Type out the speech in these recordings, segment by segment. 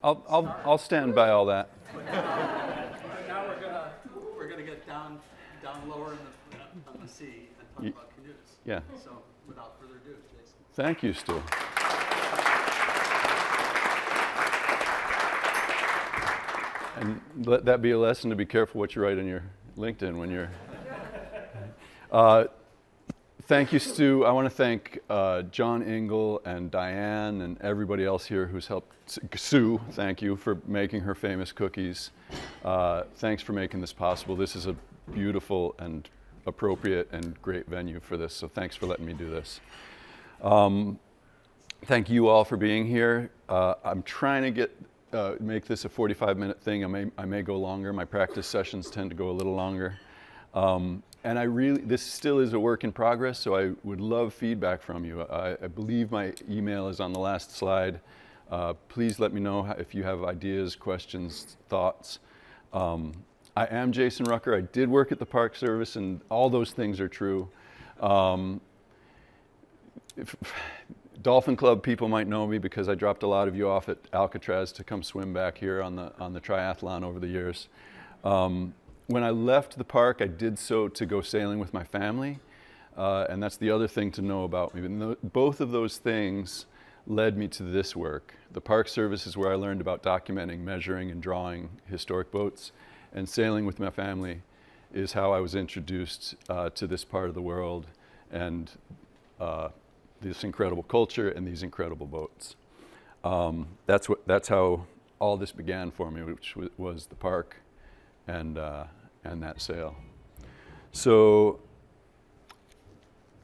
I'll stand by all that. But now we're gonna get down lower on the sea and talk about canoes. Yeah. So without further ado, Jason. Thank you, Stu. And let that be a lesson to be careful what you write on your LinkedIn when you're. Thank you, Stu. I want to thank John Ingle and Diane and everybody else here who's helped. Sue, thank you for making her famous cookies. Thanks for making this possible. This is a beautiful and appropriate and great venue for this, so thanks for letting me do this. Thank you all for being here. I'm trying to make this a 45-minute thing. I may go longer. My practice sessions tend to go a little longer. And this still is a work in progress, so I would love feedback from you. I believe my email is on the last slide. Please let me know if you have ideas, questions, thoughts. I am Jason Rucker. I did work at the Park Service, and all those things are true. Dolphin Club people might know me because I dropped a lot of you off at Alcatraz to come swim back here on the triathlon over the years. When I left the park, I did so to go sailing with my family, and that's the other thing to know about me. Both of those things led me to this work. The Park Service is where I learned about documenting, measuring, and drawing historic boats, and sailing with my family is how I was introduced to this part of the world and this incredible culture and these incredible boats. That's how all this began for me, which was the park and that sail. So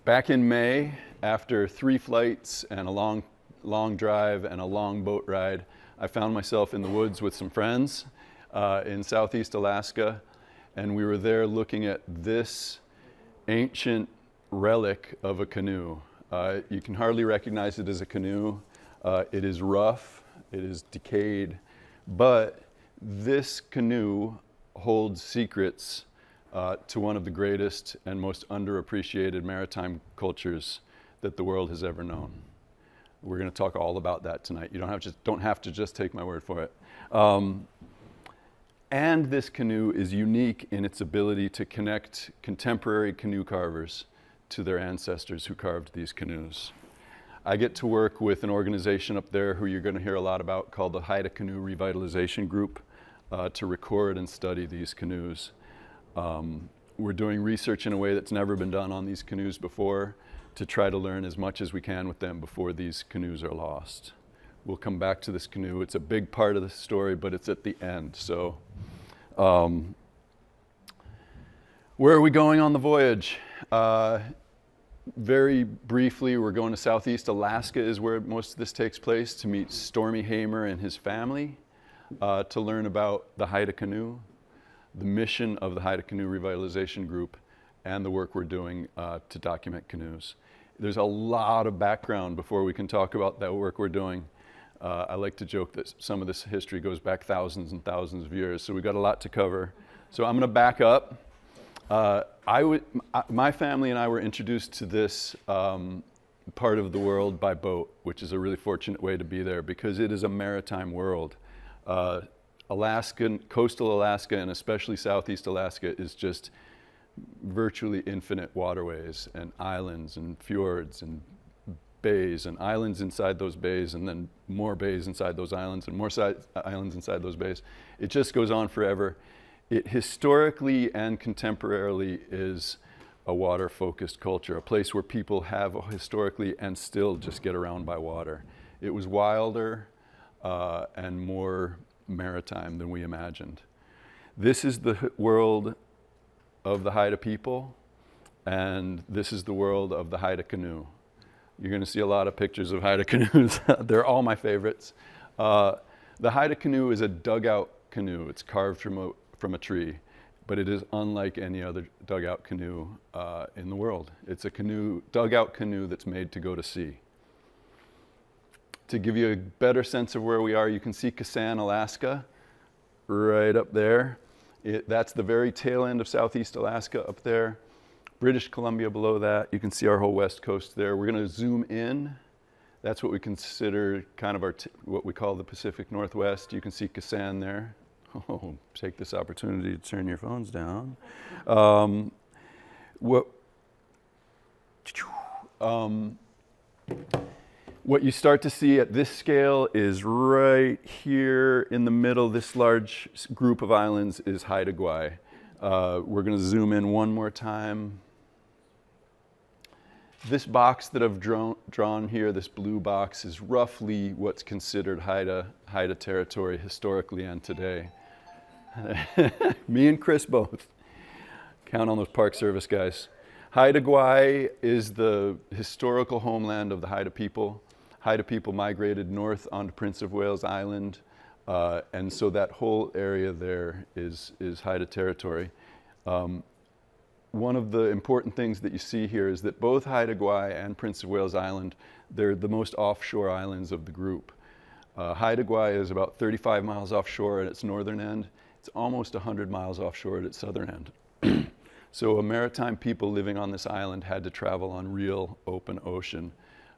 back in May, after 3 flights and a long drive and a long boat ride, I found myself in the woods with some friends in Southeast Alaska, and we were there looking at this ancient relic of a canoe. You can hardly recognize it as a canoe. It is rough, it is decayed, but this canoe holds secrets to one of the greatest and most underappreciated maritime cultures that the world has ever known. We're going to talk all about that tonight. You don't have to just take my word for it. And this canoe is unique in its ability to connect contemporary canoe carvers to their ancestors who carved these canoes. I get to work with an organization up there who you're going to hear a lot about called the Haida Canoe Revitalization Group to record and study these canoes. We're doing research in a way that's never been done on these canoes before to try to learn as much as we can with them before these canoes are lost. We'll come back to this canoe. It's a big part of the story, but it's at the end. So where are we going on the voyage? Very briefly, we're going to Southeast Alaska is where most of this takes place to meet Stormy Hamer and his family, to learn about the Haida Canoe, the mission of the Haida Canoe Revitalization Group, and the work we're doing to document canoes. There's a lot of background before we can talk about that work we're doing. I like to joke that some of this history goes back thousands and thousands of years, so we've got a lot to cover. So I'm going to back up. My family and I were introduced to this part of the world by boat, which is a really fortunate way to be there because it is a maritime world. Coastal Alaska, and especially Southeast Alaska, is just virtually infinite waterways and islands and fjords and bays and islands inside those bays and then more bays inside those islands and more islands inside those bays. It just goes on forever. It historically and contemporarily is a water-focused culture, a place where people have historically and still just get around by water. It was wilder and more maritime than we imagined. This is the world of the Haida people, and this is the world of the Haida Canoe. You're going to see a lot of pictures of Haida canoes. They're all my favorites. The Haida Canoe is a dugout canoe. It's carved from a tree, but it is unlike any other dugout canoe in the world. It's a dugout canoe that's made to go to sea. To give you a better sense of where we are, you can see Kasa'an, Alaska, right up there. That's the very tail end of Southeast Alaska up there. British Columbia below that. You can see our whole west coast there. We're going to zoom in. That's what we consider kind of what we call the Pacific Northwest. You can see Kasa'an there. Oh, take this opportunity to turn your phones down. What you start to see at this scale is right here in the middle, this large group of islands is Haida Canoe. We're going to zoom in one more time. This box that I've drawn here, this blue box, is roughly what's considered Haida territory historically and today. Me and Chris both. Count on those Park Service guys. Haida Canoe is the historical homeland of the Haida people. Haida people migrated north onto Prince of Wales Island, and so that whole area there is Haida territory. One of the important things that you see here is that both Haida Canoe and Prince of Wales Island, they're the most offshore islands of the group. Haida Canoe is about 35 miles offshore at its northern end. It's almost 100 miles offshore at its southern end. So a maritime people living on this island had to travel on real open ocean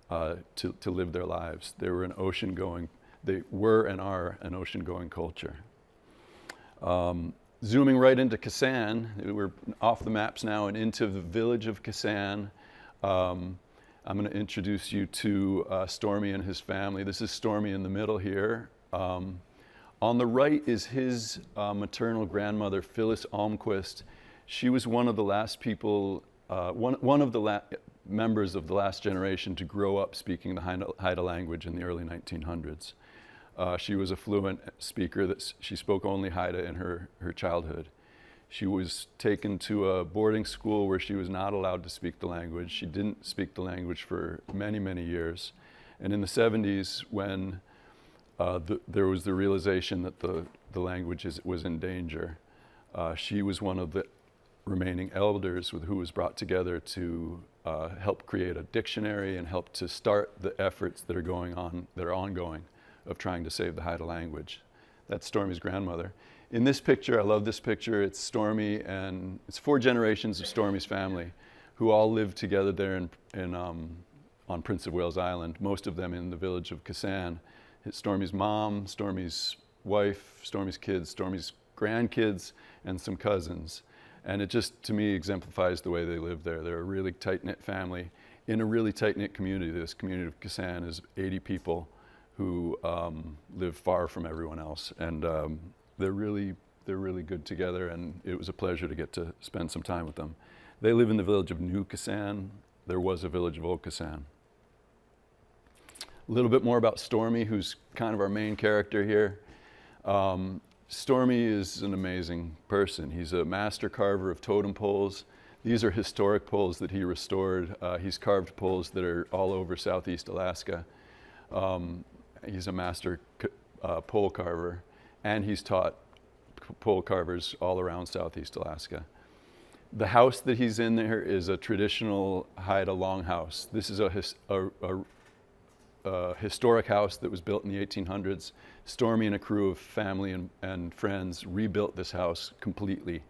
to live their lives. They were they were and are an ocean-going culture. Zooming right into Kasa'an, we're off the maps now and into the village of Kasa'an. I'm going to introduce you to Stormy and his family. This is Stormy in the middle here. On the right is his maternal grandmother, Phyllis Almquist. She was one of the last people, one of the members of the last generation to grow up speaking the Haida language in the early 1900s. She was a fluent speaker. She spoke only Haida in her childhood. She was taken to a boarding school where she was not allowed to speak the language. She didn't speak the language for many, many years. And in the 70s, when there was the realization that the language was in danger, she was one of the remaining elders who was brought together to help create a dictionary and help to start the efforts that are ongoing of trying to save the Haida language. That's Stormy's grandmother. In this picture, I love this picture, it's Stormy and it's 4 generations of Stormy's family who all lived together there on Prince of Wales Island, most of them in the village of Kasa'an. It's Stormy's mom, Stormy's wife, Stormy's kids, Stormy's grandkids, and some cousins. And it just, to me, exemplifies the way they live there. They're a really tight-knit family in a really tight-knit community. This community of Kasa'an is 80 people who live far from everyone else. And they're really good together, and it was a pleasure to get to spend some time with them. They live in the village of New Kasa'an. There was a village of Old Kasa'an. A little bit more about Stormy, who's kind of our main character here. Stormy is an amazing person. He's a master carver of totem poles. These are historic poles that he restored. He's carved poles that are all over Southeast Alaska. He's a master pole carver, and he's taught pole carvers all around Southeast Alaska. The house that he's in there is a traditional Haida longhouse. This is a historic house that was built in the 1800s. Stormy and a crew of family and friends rebuilt this house completely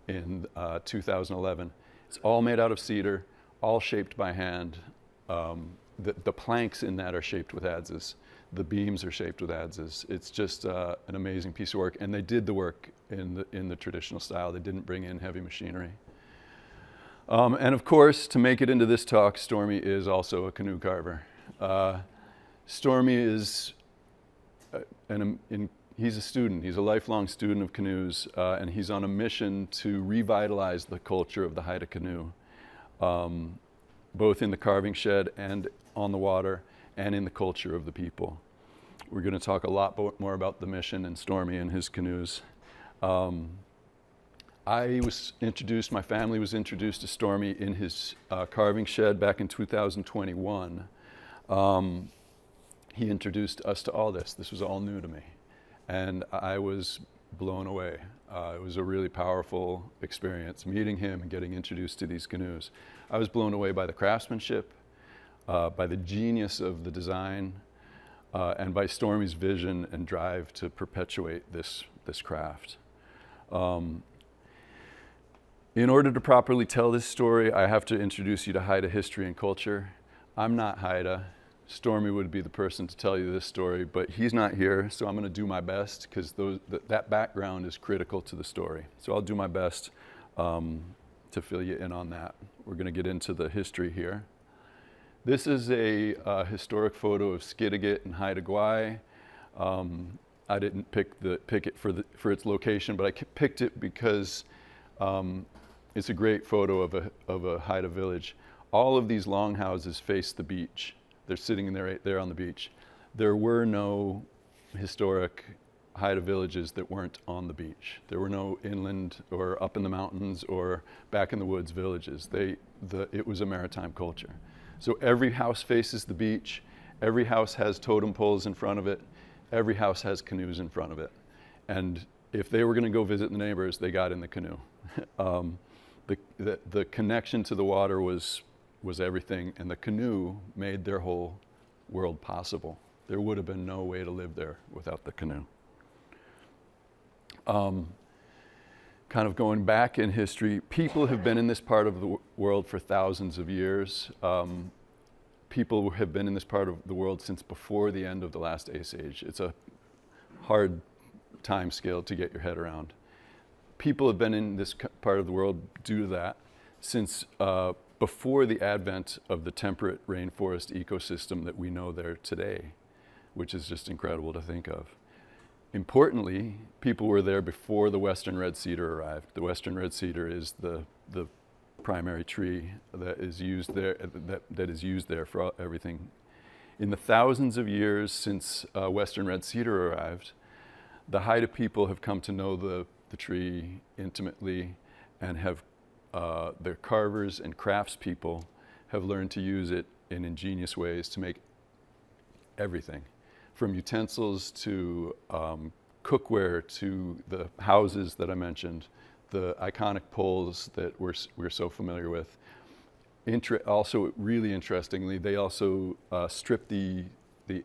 in 2011. It's all made out of cedar, all shaped by hand. The planks in that are shaped with adzes. The beams are shaped with adzes. It's just an amazing piece of work, and they did the work in the traditional style. They didn't bring in heavy machinery. And of course, to make it into this talk, Stormy is also a canoe carver. Stormy is, he's a student. He's a lifelong student of canoes, and he's on a mission to revitalize the culture of the Haida canoe, both in the carving shed and on the water, and in the culture of the people. We're going to talk a lot more about the mission and Stormy and his canoes. My family was introduced to Stormy in his carving shed back in 2021. He introduced us to all this. This was all new to me. And I was blown away. It was a really powerful experience, meeting him and getting introduced to these canoes. I was blown away by the craftsmanship, by the genius of the design, and by Stormy's vision and drive to perpetuate this craft. In order to properly tell this story, I have to introduce you to Haida history and culture. I'm not Haida. Stormy would be the person to tell you this story, but he's not here, so I'm going to do my best because that background is critical to the story. So I'll do my best to fill you in on that. We're going to get into the history here. This is a historic photo of Skidegate and Haida Gwaii. I didn't pick it for its location, but I picked it because it's a great photo of a Haida village. All of these longhouses face the beach. They're sitting right there on the beach. There were no historic Haida villages that weren't on the beach. There were no inland or up in the mountains or back in the woods villages. It was a maritime culture. So every house faces the beach. Every house has totem poles in front of it. Every house has canoes in front of it. And if they were going to go visit the neighbors, they got in the canoe. The connection to the water was everything, and the canoe made their whole world possible. There would have been no way to live there without the canoe. Kind of going back in history, people have been in this part of the world for thousands of years. People have been in this part of the world since before the end of the last ice age. It's a hard time scale to get your head around. People have been in this part of the world due to that since before the advent of the temperate rainforest ecosystem that we know there today, which is just incredible to think of. Importantly, people were there before the western red cedar arrived. The western red cedar is the primary tree that is used there for everything. In the thousands of years since western red cedar arrived, the Haida people have come to know the tree intimately, and have their carvers and craftspeople have learned to use it in ingenious ways to make everything, from utensils to cookware to the houses that I mentioned, the iconic poles that we're so familiar with. Also, really interestingly, they also strip the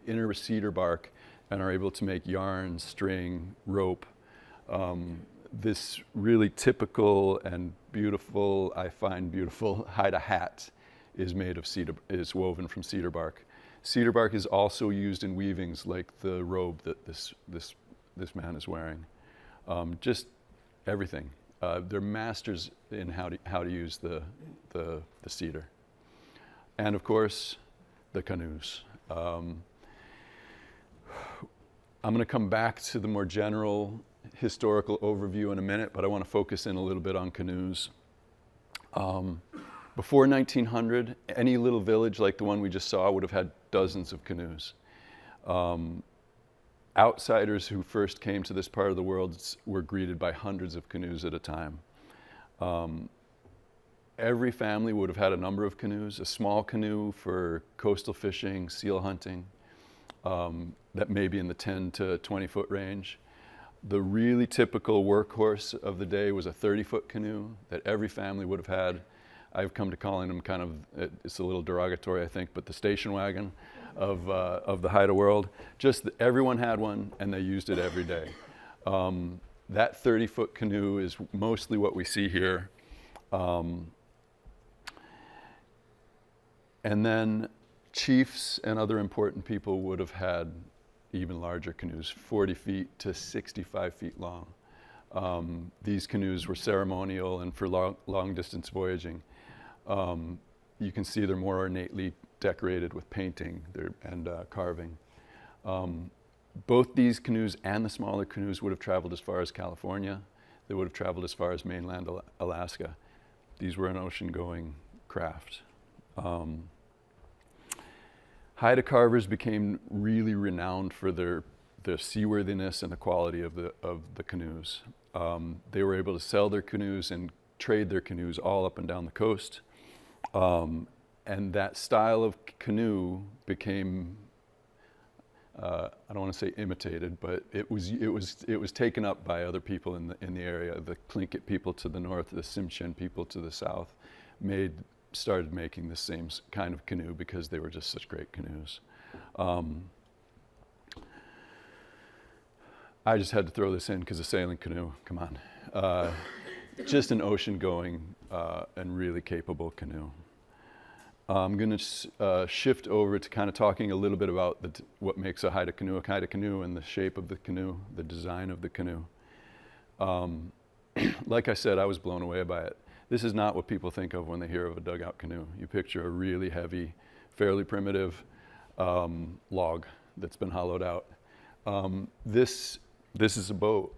inner cedar bark and are able to make yarn, string, rope. This really typical and beautiful, I find beautiful, Haida hat is woven from cedar bark. Cedar bark is also used in weavings like the robe that this man is wearing. Just everything. They're masters in how to use the cedar. And of course, the canoes. I'm going to come back to the more general historical overview in a minute, but I want to focus in a little bit on canoes. Before 1900, any little village like the one we just saw would have had dozens of canoes. Outsiders who first came to this part of the world were greeted by hundreds of canoes at a time. Every family would have had a number of canoes, a small canoe for coastal fishing, seal hunting, that may be in the 10 to 20 foot range. The really typical workhorse of the day was a 30-foot canoe that every family would have had. I've come to calling them kind of, it's a little derogatory I think, but the station wagon of the Haida world. Just everyone had one and they used it every day. That 30-foot canoe is mostly what we see here. And then chiefs and other important people would have had even larger canoes, 40 feet to 65 feet long. These canoes were ceremonial and for long distance voyaging. You can see they're more ornately decorated with painting and carving. Both these canoes and the smaller canoes would have traveled as far as California. They would have traveled as far as mainland Alaska. These were an ocean-going craft. Haida carvers became really renowned for their seaworthiness and the quality of the canoes. They were able to sell their canoes and trade their canoes all up and down the coast. And that style of canoe became, I don't want to say imitated, but it was taken up by other people in the area. The Tlingit people to the north, the Tsimshian people to the south, started making the same kind of canoe because they were just such great canoes. I just had to throw this in because a sailing canoe, come on. Just an ocean-going and really capable canoe. I'm going to shift over to kind of talking a little bit about what makes a Haida canoe and the shape of the canoe, the design of the canoe. Like I said, I was blown away by it. This is not what people think of when they hear of a dugout canoe. You picture a really heavy, fairly primitive log that's been hollowed out. This is a boat.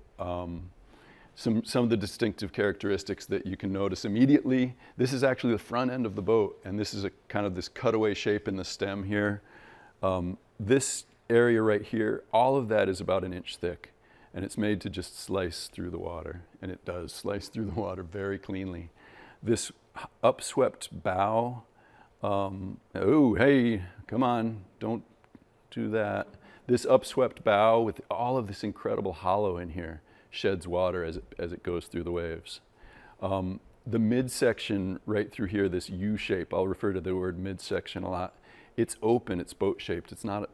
Some of the distinctive characteristics that you can notice immediately, this is actually the front end of the boat, and this is a kind of this cutaway shape in the stem here. This area right here, all of that is about 1 inch thick, and it's made to just slice through the water, and it does slice through the water very cleanly. This upswept bow, oh, hey, come on, don't do that. This upswept bow with all of this incredible hollow in here sheds water as it goes through the waves. The midsection right through here, this U shape, I'll refer to the word midsection a lot. It's open, it's boat shaped, it's not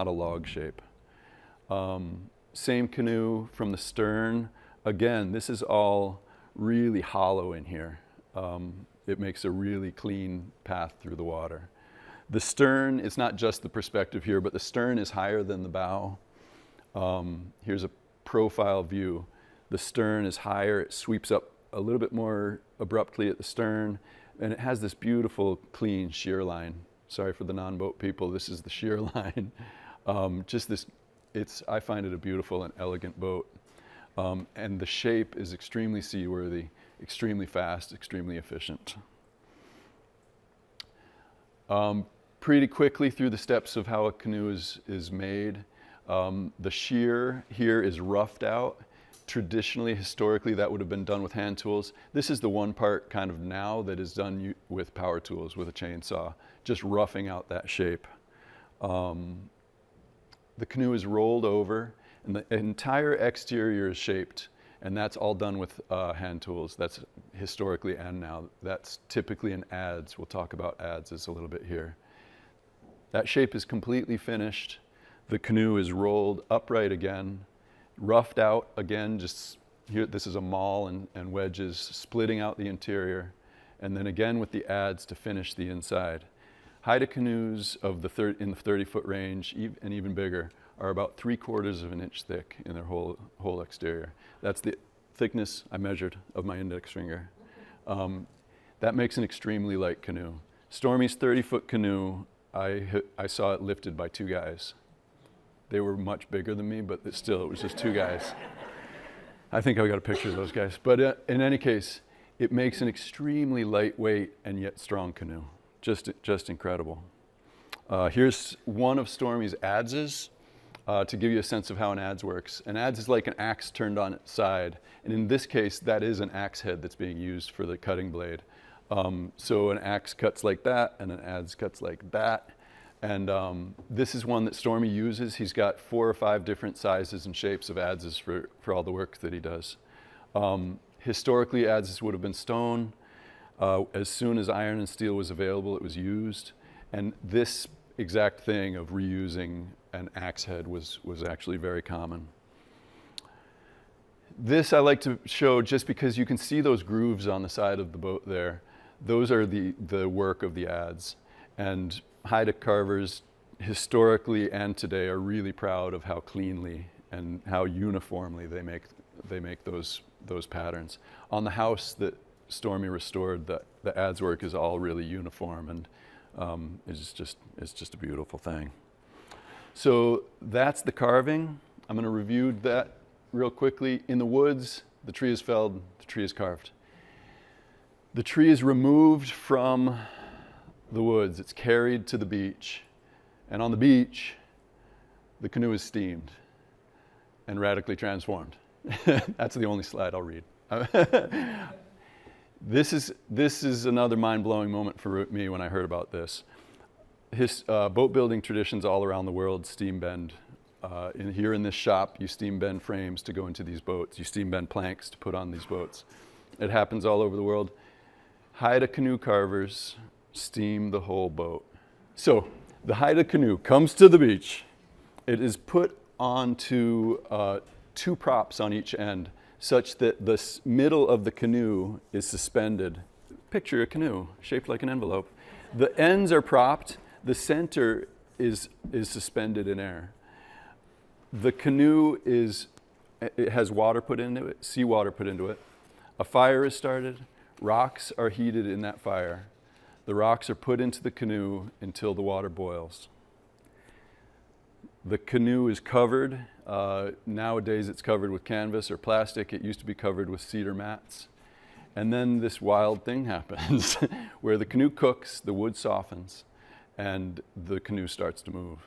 a log shape. Same canoe from the stern. Again, this is all really hollow in here. It makes a really clean path through the water. The stern, it's not just the perspective here, but the stern is higher than the bow. Here's a profile view. The stern is higher, it sweeps up a little bit more abruptly at the stern, and it has this beautiful, clean shear line. Sorry for the non-boat people, this is the shear line. I find it a beautiful and elegant boat. And the shape is extremely seaworthy, extremely fast, extremely efficient. Pretty quickly through the steps of how a canoe is made. The shear here is roughed out. Traditionally, historically, that would have been done with hand tools. This is the one part kind of now that is done with power tools, with a chainsaw, just roughing out that shape. The canoe is rolled over, and the entire exterior is shaped, and that's all done with hand tools. That's historically and now. That's typically in adze. We'll talk about adzes a little bit here. That shape is completely finished. The canoe is rolled upright again, roughed out again, just here, this is a maul and wedges splitting out the interior, and then again with the adze to finish the inside. Haida canoes in the 30-foot range, and even bigger, are about 3/4 of an inch thick in their whole exterior. That's the thickness I measured of my index finger. That makes an extremely light canoe. Stormy's 30-foot canoe, I saw it lifted by 2 guys. They were much bigger than me, but still, it was just 2 guys. I think I got a picture of those guys. But in any case, it makes an extremely lightweight and yet strong canoe. Just incredible. Here's one of Stormy's adzes to give you a sense of how an adze works. An adze is like an axe turned on its side. And in this case, that is an axe head that's being used for the cutting blade. So an axe cuts like that, and an adze cuts like that. And this is one that Stormy uses. He's got 4 or 5 different sizes and shapes of adzes for all the work that he does. Historically, adzes would have been stone. As soon as iron and steel was available, it was used. And this exact thing of reusing an axe head was actually very common. This I like to show just because you can see those grooves on the side of the boat there. Those are the work of the adze. And Haida carvers, historically and today, are really proud of how cleanly and how uniformly they make those patterns. On the house that Stormy restored, the adze work is all really uniform, and it's just a beautiful thing. So that's the carving. I'm going to review that real quickly. In the woods, the tree is felled, the tree is carved. The tree is removed from the woods, it's carried to the beach, and on the beach, the canoe is steamed and radically transformed. That's the only slide I'll read. This is another mind-blowing moment for me when I heard about this. Boat building traditions all around the world steam bend. Here in this shop, you steam bend frames to go into these boats. You steam bend planks to put on these boats. It happens all over the world. Haida canoe carvers steam the whole boat. So the Haida canoe comes to the beach. It is put onto 2 props on each end, such that the middle of the canoe is suspended. Picture a canoe shaped like an envelope. The ends are propped. The center is suspended in air. The canoe it has water put into it, seawater put into it. A fire is started. Rocks are heated in that fire. The rocks are put into the canoe until the water boils. The canoe is covered. Nowadays it's covered with canvas or plastic. It used to be covered with cedar mats. And then this wild thing happens where the canoe cooks, the wood softens, and the canoe starts to move.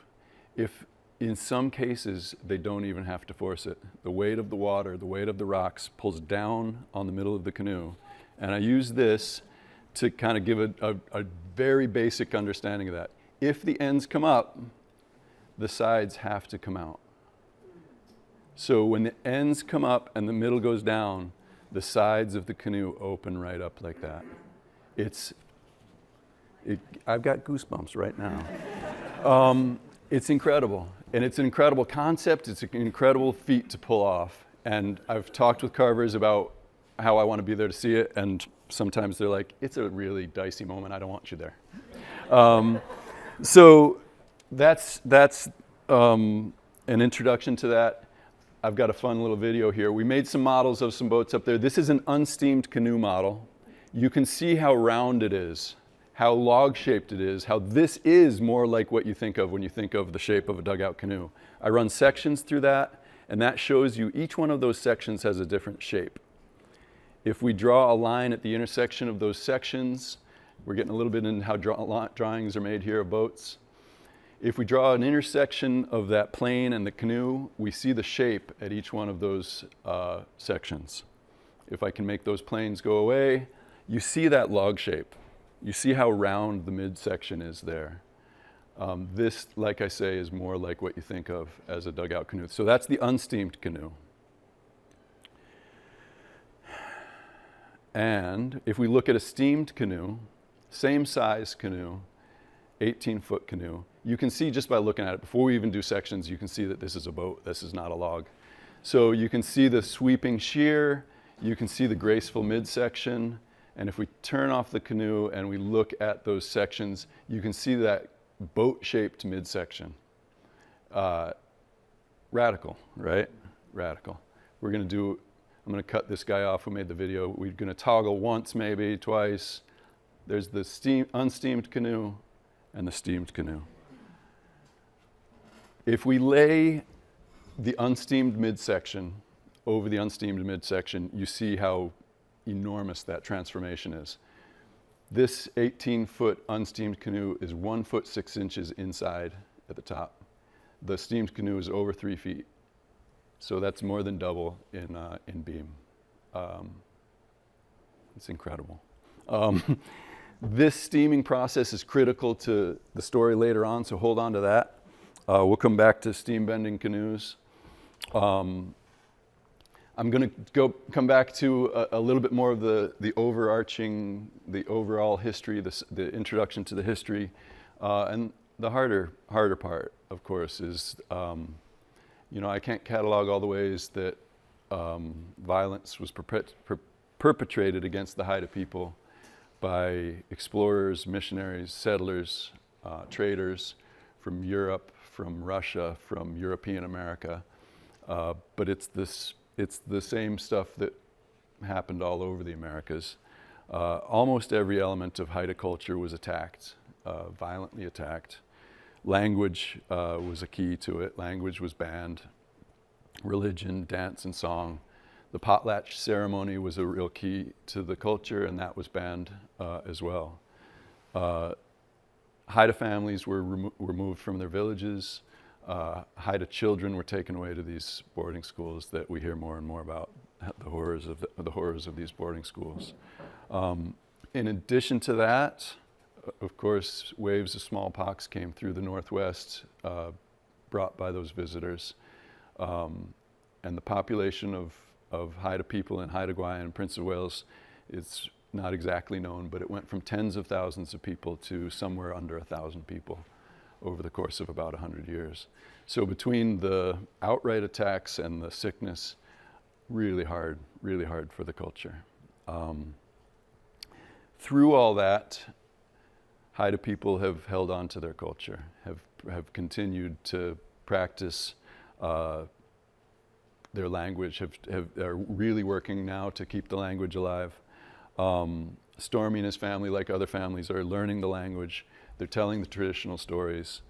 If in some cases they don't even have to force it. The weight of the water, the weight of the rocks pulls down on the middle of the canoe. And I use this to kind of give a very basic understanding of that. If the ends come up, the sides have to come out. So when the ends come up and the middle goes down, the sides of the canoe open right up like that. I've got goosebumps right now. It's incredible. And it's an incredible concept. It's an incredible feat to pull off. And I've talked with carvers about how I want to be there to see it. And sometimes they're like, it's a really dicey moment. I don't want you there. So that's an introduction to that. I've got a fun little video here. We made some models of some boats up there. This is an unsteamed canoe model. You can see how round it is, how log-shaped it is, how this is more like what you think of when you think of the shape of a dugout canoe. I run sections through that, and that shows you each one of those sections has a different shape. If we draw a line at the intersection of those sections, we're getting a little bit into how drawings are made here of boats. If we draw an intersection of that plane and the canoe, we see the shape at each one of those sections. If I can make those planes go away, you see that log shape. You see how round the midsection is there. This, like I say, is more like what you think of as a dugout canoe. So that's the unsteamed canoe. And if we look at a steamed canoe, same size canoe, 18-foot canoe, you can see just by looking at it, before we even do sections, you can see that this is a boat, this is not a log. So you can see the sweeping sheer, you can see the graceful midsection, and if we turn off the canoe and we look at those sections, you can see that boat-shaped midsection. Radical, right? Radical. I'm gonna cut this guy off who made the video. We're gonna toggle once, maybe twice. There's the unsteamed canoe and the steamed canoe. If we lay the unsteamed midsection over the unsteamed midsection, you see how enormous that transformation is. This 18-foot unsteamed canoe is 1 foot 6 inches inside at the top. The steamed canoe is over 3 feet. So that's more than double in beam. It's incredible. This steaming process is critical to the story later on, so hold on to that. We'll come back to steam bending canoes. I'm going to come back to a little bit more of the overall history, the introduction to the history, and the harder part, of course, is I can't catalog all the ways that violence was perpetrated against the Haida people by explorers, missionaries, settlers, traders from Europe, from Russia, from European America. But it's the same stuff that happened all over the Americas. Almost every element of Haida culture was attacked, violently attacked. Language was a key to it. Language was banned. Religion, dance, and song. The potlatch ceremony was a real key to the culture, and that was banned as well. Haida families were removed from their villages. Haida children were taken away to these boarding schools that we hear more and more about, the horrors of these boarding schools. In addition to that, of course, waves of smallpox came through the Northwest, brought by those visitors. And the population of Haida people in Haida Gwaii and Prince of Wales is not exactly known, but it went from tens of thousands of people to somewhere under 1,000 people over the course of about 100 years. So between the outright attacks and the sickness, really hard for the culture. Through all that, Haida people have held on to their culture, have continued to practice their language, are really working now to keep the language alive. Stormy and his family, like other families, are learning the language. They're telling the traditional stories.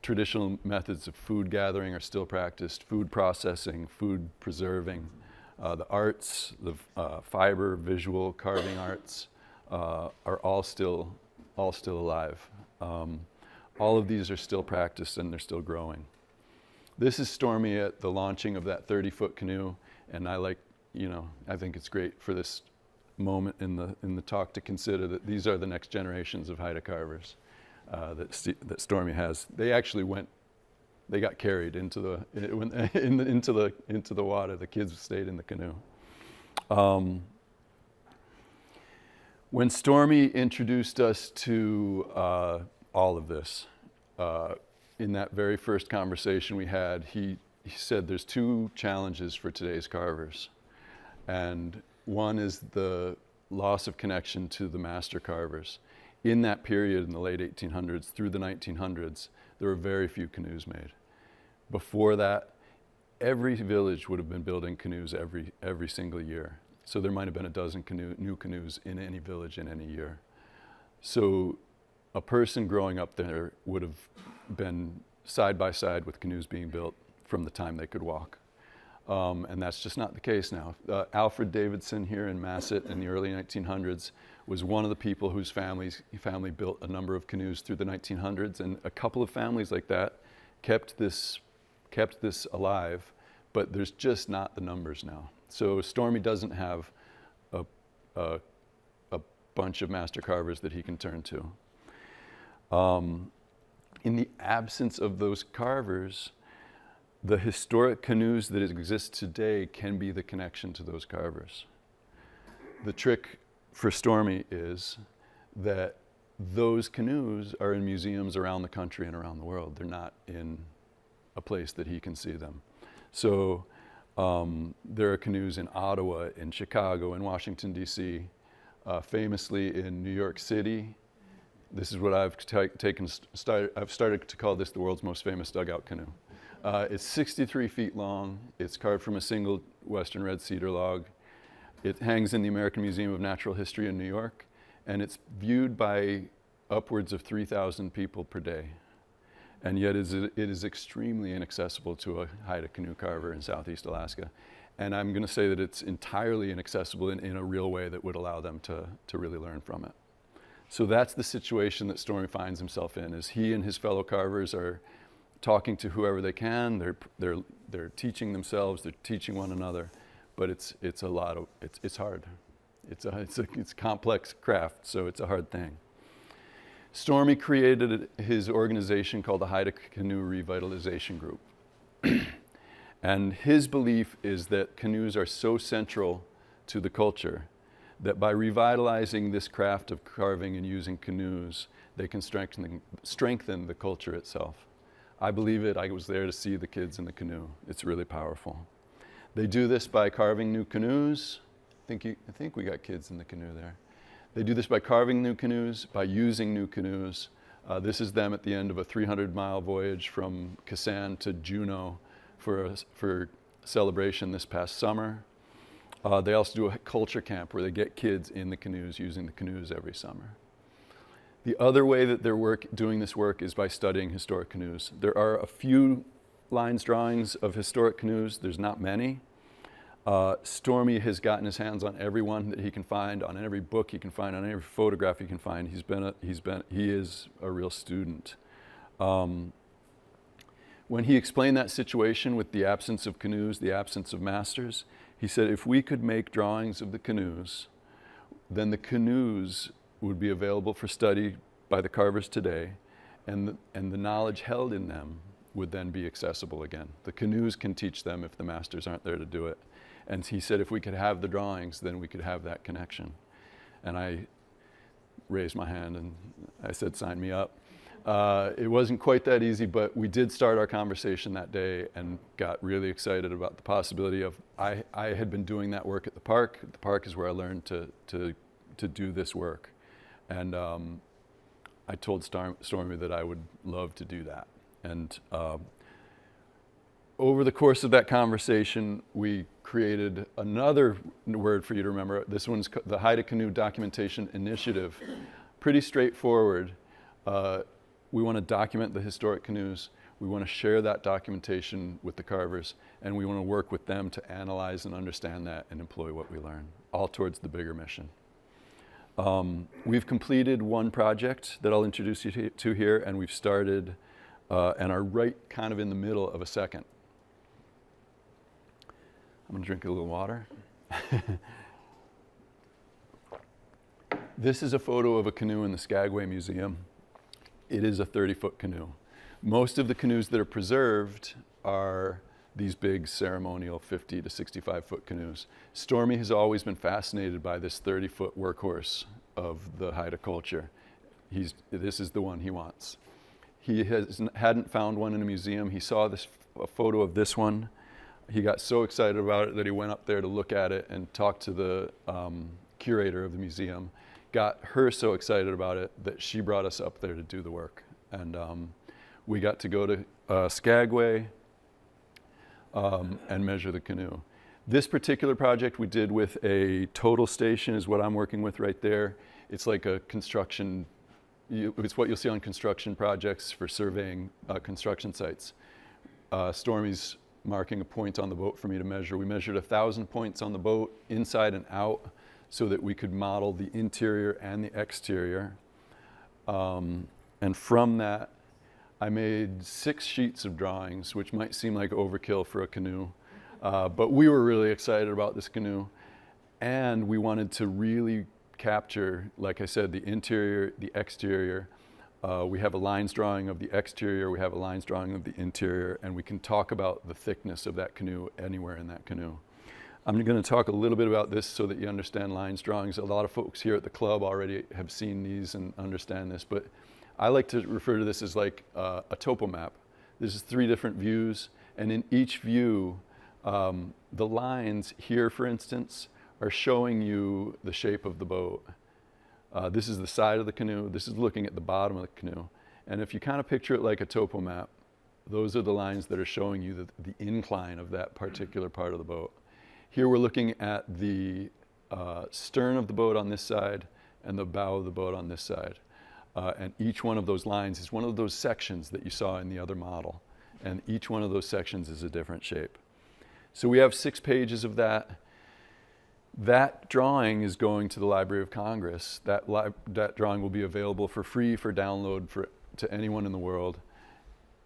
Traditional methods of food gathering are still practiced, food processing, food preserving. The arts, the fiber, visual, carving arts are all still alive. All of these are still practiced and they're still growing. This is Stormy at the launching of that 30-foot canoe, and I think it's great for this moment in the talk to consider that these are the next generations of Haida carvers that Stormy has. They actually they got carried into the water. The kids stayed in the canoe. When Stormy introduced us to all of this, in that very first conversation we had, he said there's two challenges for today's carvers. And one is the loss of connection to the master carvers. In that period, in the late 1800s through the 1900s, there were very few canoes made. Before that, every village would have been building canoes every single year. So there might have been a dozen new canoes in any village in any year. So a person growing up there would have been side by side with canoes being built from the time they could walk. And that's just not the case now. Alfred Davidson here in Masset in the early 1900s was one of the people whose family built a number of canoes through the 1900s, and a couple of families like that kept this alive, but there's just not the numbers now. So Stormy doesn't have a bunch of master carvers that he can turn to. In the absence of those carvers, the historic canoes that exist today can be the connection to those carvers. The trick for Stormy is that those canoes are in museums around the country and around the world. They're not in a place that he can see them. So there are canoes in Ottawa, in Chicago, in Washington, D.C., famously in New York City. This is what I've started to call this the world's most famous dugout canoe. It's 63 feet long. It's carved from a single western red cedar log. It hangs in the American Museum of Natural History in New York, and it's viewed by upwards of 3,000 people per day. And yet it is extremely inaccessible to a Haida canoe carver in Southeast Alaska. And I'm going to say that it's entirely inaccessible in a real way that would allow them to really learn from it. So that's the situation that Stormy finds himself in, is he and his fellow carvers are talking to whoever they can. They're teaching themselves, they're teaching one another, but it's hard. It's a complex craft, so it's a hard thing. Stormy created his organization called the Haida Canoe Revitalization Group. And his belief is that canoes are so central to the culture that by revitalizing this craft of carving and using canoes, they can strengthen the culture itself. I believe it. I was there to see the kids in the canoe. It's really powerful. They do this by carving new canoes. I think we got kids in the canoe there. They do this by carving new canoes, by using new canoes. This is them at the end of a 300-mile voyage from Kasa'an to Juneau for celebration this past summer. They also do a culture camp where they get kids in the canoes, using the canoes every summer. The other way that they're doing this work is by studying historic canoes. There are a few lines drawings of historic canoes. There's not many. Stormy has gotten his hands on every one that he can find, on every book he can find, on every photograph he can find. He is a real student. When he explained that situation with the absence of canoes, the absence of masters, he said, if we could make drawings of the canoes, then the canoes would be available for study by the carvers today, and the knowledge held in them would then be accessible again. The canoes can teach them if the masters aren't there to do it. And he said, if we could have the drawings, then we could have that connection. And I raised my hand and I said, sign me up. It wasn't quite that easy, but we did start our conversation that day and got really excited about the possibility of, I had been doing that work at the park. The park is where I learned to do this work. And I told Stormy that I would love to do that. And over the course of that conversation, we created another word for you to remember. This one's the Haida Canoe Documentation Initiative. Pretty straightforward. We want to document the historic canoes. We want to share that documentation with the carvers, and we want to work with them to analyze and understand that and employ what we learn, all towards the bigger mission. We've completed one project that I'll introduce you to here, and we've started and are right kind of in the middle of a second. I'm going to drink a little water. This is a photo of a canoe in the Skagway Museum. It is a 30-foot canoe. Most of the canoes that are preserved are these big ceremonial 50 to 65-foot canoes. Stormy has always been fascinated by this 30-foot workhorse of the Haida culture. This is the one he wants. He hadn't found one in a museum. He saw a photo of this one. He got so excited about it that he went up there to look at it and talked to the curator of the museum. Got her so excited about it that she brought us up there to do the work. And we got to go to Skagway and measure the canoe. This particular project we did with a total station is what I'm working with right there. It's like a construction, it's what you'll see on construction projects for surveying construction sites. Stormy's marking a point on the boat for me to measure. We measured 1,000 points on the boat, inside and out, so that we could model the interior and the exterior. And from that, I made 6 sheets of drawings, which might seem like overkill for a canoe, but we were really excited about this canoe, and we wanted to really capture, like I said, the interior, the exterior. We have a lines drawing of the exterior, we have a lines drawing of the interior, and we can talk about the thickness of that canoe anywhere in that canoe. I'm going to talk a little bit about this so that you understand lines drawings. A lot of folks here at the club already have seen these and understand this, but I like to refer to this as like a topo map. This is 3 different views, and in each view, the lines here, for instance, are showing you the shape of the boat. This is the side of the canoe. This is looking at the bottom of the canoe. And if you kind of picture it like a topo map, those are the lines that are showing you the incline of that particular part of the boat. Here we're looking at the stern of the boat on this side and the bow of the boat on this side. And each one of those lines is one of those sections that you saw in the other model. And each one of those sections is a different shape. So we have 6 pages of that. That drawing is going to the Library of Congress. That drawing will be available for free for download to anyone in the world,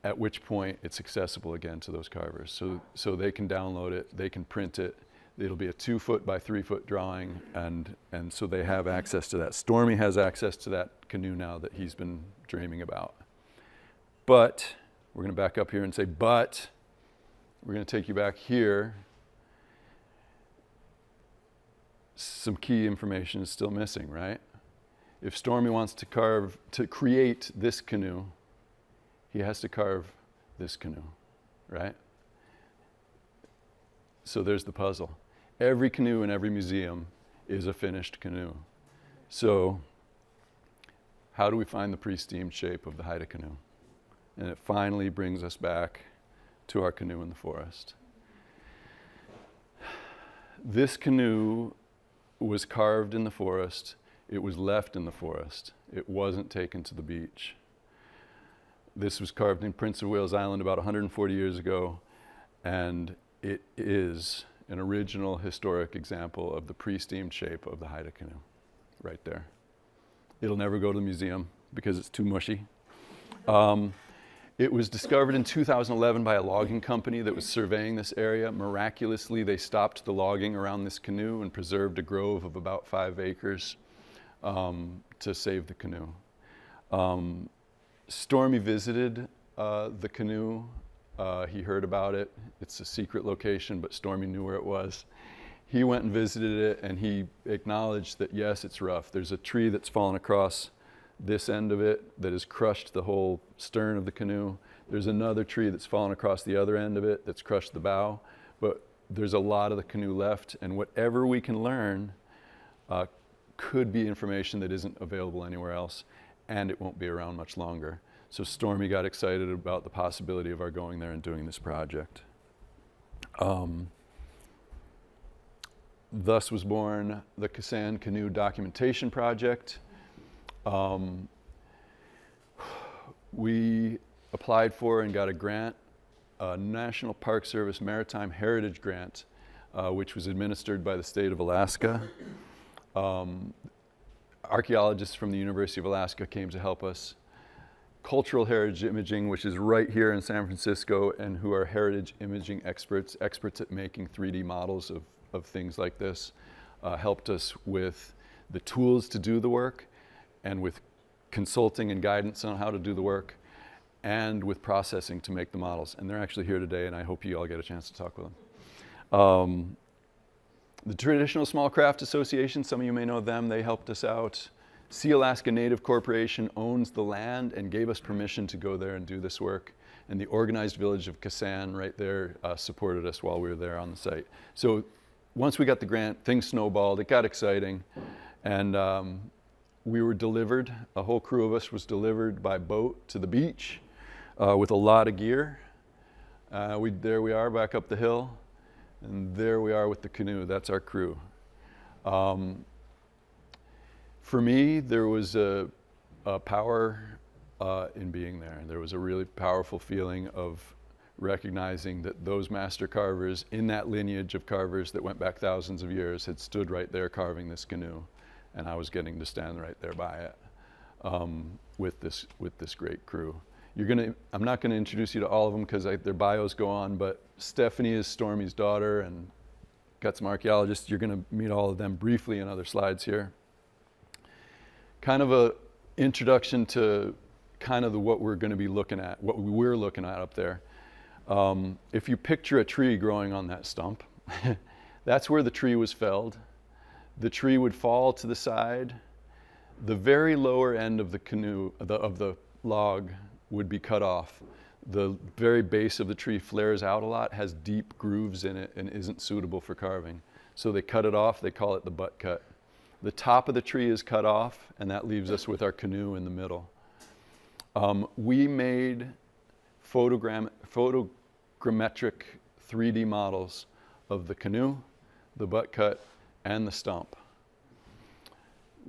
at which point it's accessible again to those carvers. So they can download it, they can print it. It'll be a 2-foot by 3-foot drawing, and so they have access to that. Stormy has access to that canoe now that he's been dreaming about. But, we're going to back up here and say, but, we're going to take you back here. Some key information is still missing, right? If Stormy wants to create this canoe, he has to carve this canoe, right? So there's the puzzle. Every canoe in every museum is a finished canoe. So how do we find the pre-steamed shape of the Haida canoe? And it finally brings us back to our canoe in the forest. This canoe was carved in the forest. It was left in the forest. It wasn't taken to the beach. This was carved in Prince of Wales Island about 140 years ago, and it is an original historic example of the pre-steamed shape of the Haida canoe, right there. It'll never go to the museum because it's too mushy. It was discovered in 2011 by a logging company that was surveying this area. Miraculously, they stopped the logging around this canoe and preserved a grove of about 5 acres to save the canoe. Stormy visited the canoe. He heard about it. It's a secret location, but Stormy knew where it was. He went and visited it, and he acknowledged that, yes, it's rough. There's a tree that's fallen across this end of it that has crushed the whole stern of the canoe. There's another tree that's fallen across the other end of it that's crushed the bow. But there's a lot of the canoe left, and whatever we can learn could be information that isn't available anywhere else, and it won't be around much longer. So Stormy got excited about the possibility of our going there and doing this project. Thus was born the Kasa'an Canoe Documentation Project. We applied for and got a grant, a National Park Service Maritime Heritage Grant, which was administered by the state of Alaska. Archaeologists from the University of Alaska came to help us. Cultural Heritage Imaging, which is right here in San Francisco, and who are heritage imaging experts at making 3D models of things like this, helped us with the tools to do the work, and with consulting and guidance on how to do the work, and with processing to make the models. And they're actually here today, and I hope you all get a chance to talk with them. The Traditional Small Craft Association, some of you may know them, they helped us out. Sea Alaska Native Corporation owns the land and gave us permission to go there and do this work. And the organized village of Kasa'an right there supported us while we were there on the site. So once we got the grant, things snowballed, it got exciting. And we were delivered, a whole crew of us was delivered by boat to the beach with a lot of gear. There we are back up the hill. And there we are with the canoe. That's our crew. For me, there was a power in being there. There was a really powerful feeling of recognizing that those master carvers in that lineage of carvers that went back thousands of years had stood right there carving this canoe. And I was getting to stand right there by it with this great crew. I'm not gonna introduce you to all of them because their bios go on, but Stephanie is Stormy's daughter, and got some archaeologists. You're gonna meet all of them briefly in other slides here. Kind of a introduction to kind of what we're gonna be looking at, what we're looking at up there. If you picture a tree growing on that stump, that's where the tree was felled. The tree would fall to the side. The very lower end of the canoe, of the log, would be cut off. The very base of the tree flares out a lot, has deep grooves in it, and isn't suitable for carving. So they cut it off, they call it the butt cut. The top of the tree is cut off, and that leaves us with our canoe in the middle. We made photogrammetric 3D models of the canoe, the butt cut, and the stump.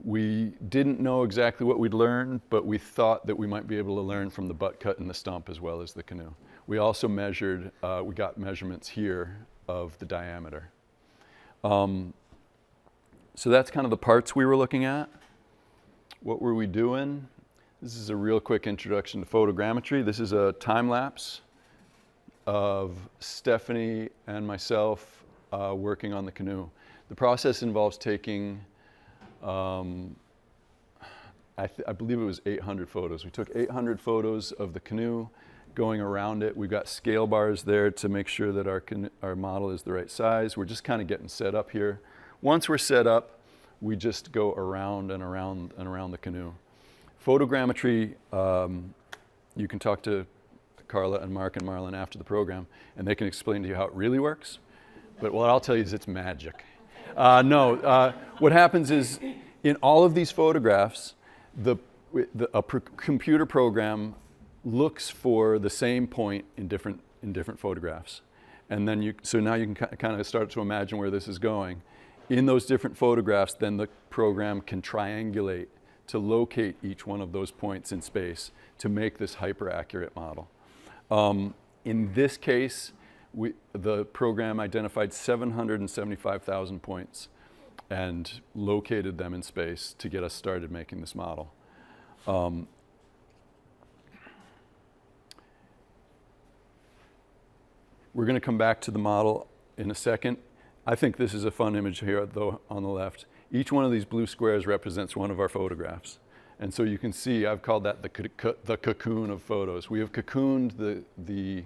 We didn't know exactly what we'd learn, but we thought that we might be able to learn from the butt cut and the stump as well as the canoe. We also measured, we got measurements here of the diameter. So that's kind of the parts we were looking at. What were we doing? This is a real quick introduction to photogrammetry. This is a time lapse of Stephanie and myself working on the canoe. The process involves taking, I believe it was 800 photos. We took 800 photos of the canoe going around it. We've got scale bars there to make sure that our model is the right size. We're just kind of getting set up here. Once we're set up, we just go around and around and around the canoe. Photogrammetry, you can talk to Carla and Mark and Marlon after the program, and they can explain to you how it really works. But what I'll tell you is it's magic. What happens is, in all of these photographs, a computer program looks for the same point in different photographs. And then so now you can kind of start to imagine where this is going. In those different photographs, then the program can triangulate to locate each one of those points in space to make this hyper-accurate model. In this case, the program identified 775,000 points and located them in space to get us started making this model. We're going to come back to the model in a second. I think this is a fun image here, though, on the left. Each one of these blue squares represents one of our photographs. And so you can see, I've called that the cocoon of photos. We have cocooned the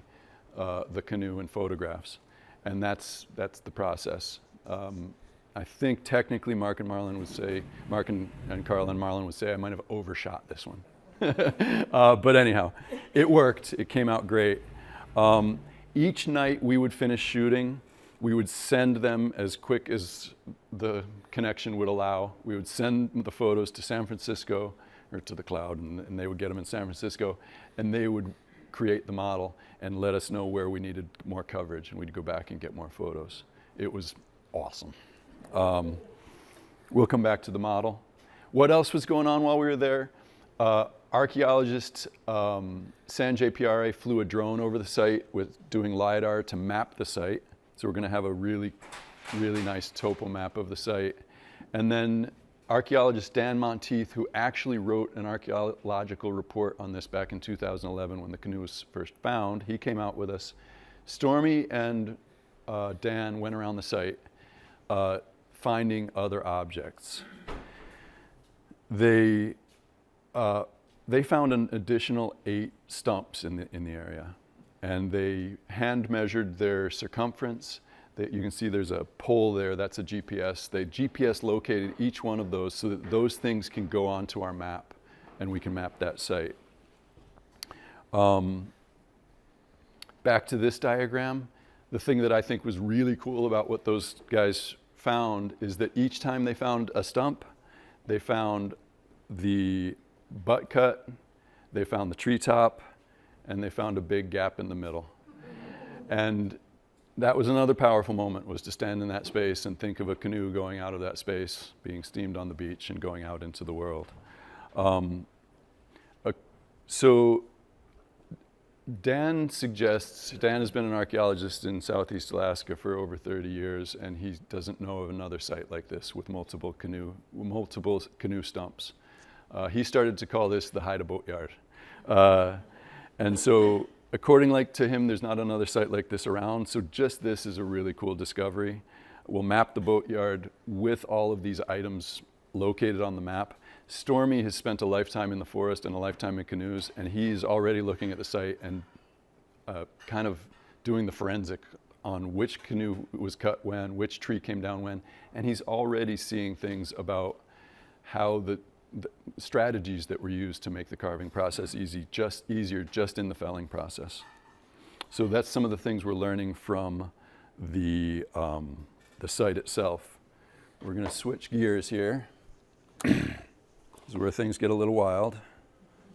canoe in photographs. And that's the process. I think technically Mark and Carla and Marlon would say I might have overshot this one. But anyhow, it worked. It came out great. Each night we would finish shooting, We would send them as quick as the connection would allow. We would send the photos to San Francisco, or to the cloud, and they would get them in San Francisco, and they would create the model and let us know where we needed more coverage, and we'd go back and get more photos. It was awesome. We'll come back to the model. What else was going on while we were there? Archaeologist Sanjay Piare flew a drone over the site with doing LiDAR to map the site. So we're going to have a really, really nice topo map of the site. And then archaeologist Dan Monteith, who actually wrote an archaeological report on this back in 2011 when the canoe was first found, he came out with us. Stormy and Dan went around the site finding other objects. They found an additional 8 stumps in the area, and they hand measured their circumference. You can see there's a pole there, that's a GPS. They GPS located each one of those so that those things can go onto our map, and we can map that site. Back to this diagram, the thing that I think was really cool about what those guys found is that each time they found a stump, they found the butt cut, they found the treetop, and they found a big gap in the middle. And that was another powerful moment, was to stand in that space and think of a canoe going out of that space, being steamed on the beach and going out into the world. So Dan has been an archaeologist in Southeast Alaska for over 30 years, and he doesn't know of another site like this with multiple canoe stumps. He started to call this the Haida Boatyard. And so according to him, there's not another site like this around, so just this is a really cool discovery. We'll map the boatyard with all of these items located on the map. Stormy has spent a lifetime in the forest and a lifetime in canoes, and he's already looking at the site and kind of doing the forensic on which canoe was cut when, which tree came down when, and he's already seeing things about how the strategies that were used to make the carving process easier just in the felling process. So that's some of the things we're learning from the site itself. We're going to switch gears here. This is where things get a little wild.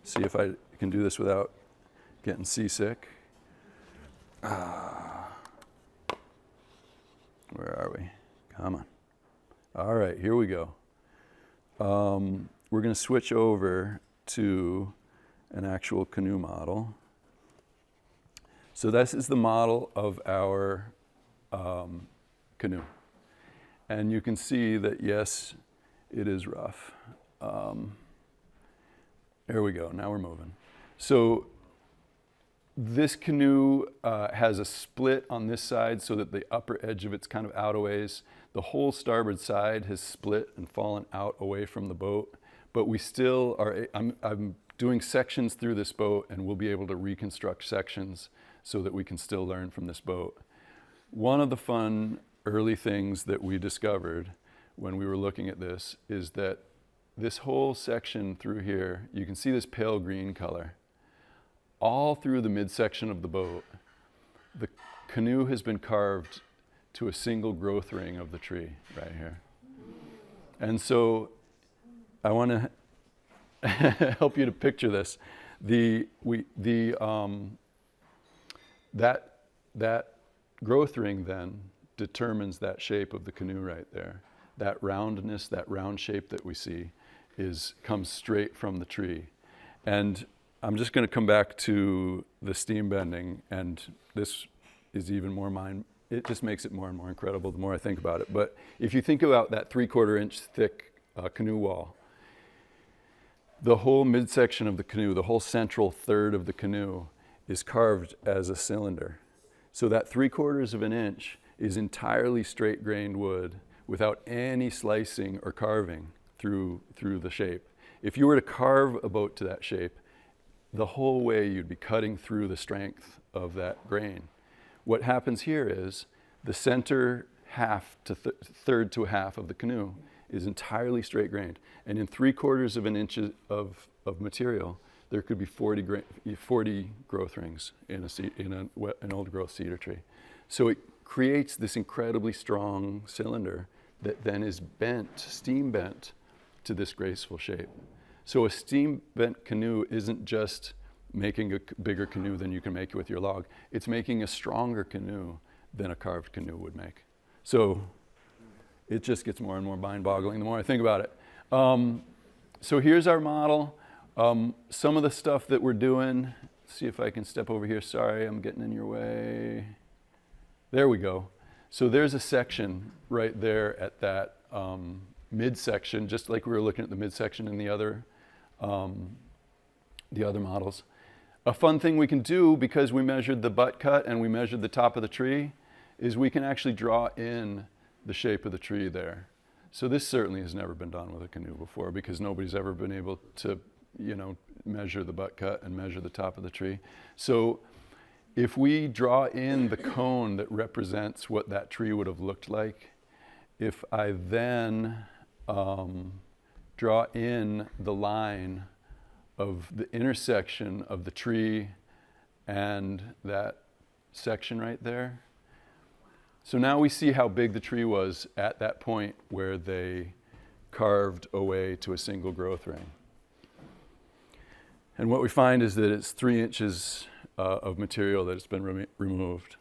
See if I can do this without getting seasick. Where are we? Come on. All right, here we go. We're going to switch over to an actual canoe model. So this is the model of our canoe. And you can see that, yes, it is rough. There we go, now we're moving. So this canoe has a split on this side so that the upper edge of it's kind of out a ways. The whole starboard side has split and fallen out away from the boat, but we still are, I'm doing sections through this boat, and we'll be able to reconstruct sections so that we can still learn from this boat. One of the fun early things that we discovered when we were looking at this is that this whole section through here, you can see this pale green color. All through the midsection of the boat, the canoe has been carved to a single growth ring of the tree right here. And so I want to help you to picture this. That growth ring then determines that shape of the canoe right there. That roundness, that round shape that we see comes straight from the tree. And I'm just going to come back to the steam bending, and this is even more it just makes it more and more incredible the more I think about it. But if you think about that 3/4 inch thick canoe wall, the whole midsection of the canoe, the whole central third of the canoe is carved as a cylinder. So that 3/4 of an inch is entirely straight grained wood without any slicing or carving through the shape. If you were to carve a boat to that shape, the whole way you'd be cutting through the strength of that grain. What happens here is the center half to third to a half of the canoe is entirely straight grained. And in 3/4 of an inch of material, there could be 40 growth rings in an old growth cedar tree. So it creates this incredibly strong cylinder that then is bent, steam bent, to this graceful shape. So a steam bent canoe isn't just making a bigger canoe than you can make with your log. It's making a stronger canoe than a carved canoe would make. So it just gets more and more mind-boggling the more I think about it. So here's our model. Some of the stuff that we're doing, see if I can step over here. Sorry, I'm getting in your way. There we go. So there's a section right there at that midsection, just like we were looking at the midsection in the other models. A fun thing we can do, because we measured the butt cut and we measured the top of the tree, is we can actually draw in the shape of the tree there. So this certainly has never been done with a canoe before, because nobody's ever been able to, measure the butt cut and measure the top of the tree. So if we draw in the cone that represents what that tree would have looked like, if I then draw in the line of the intersection of the tree and that section right there. So now we see how big the tree was at that point where they carved away to a single growth ring. And what we find is that it's 3 inches of material that has been removed.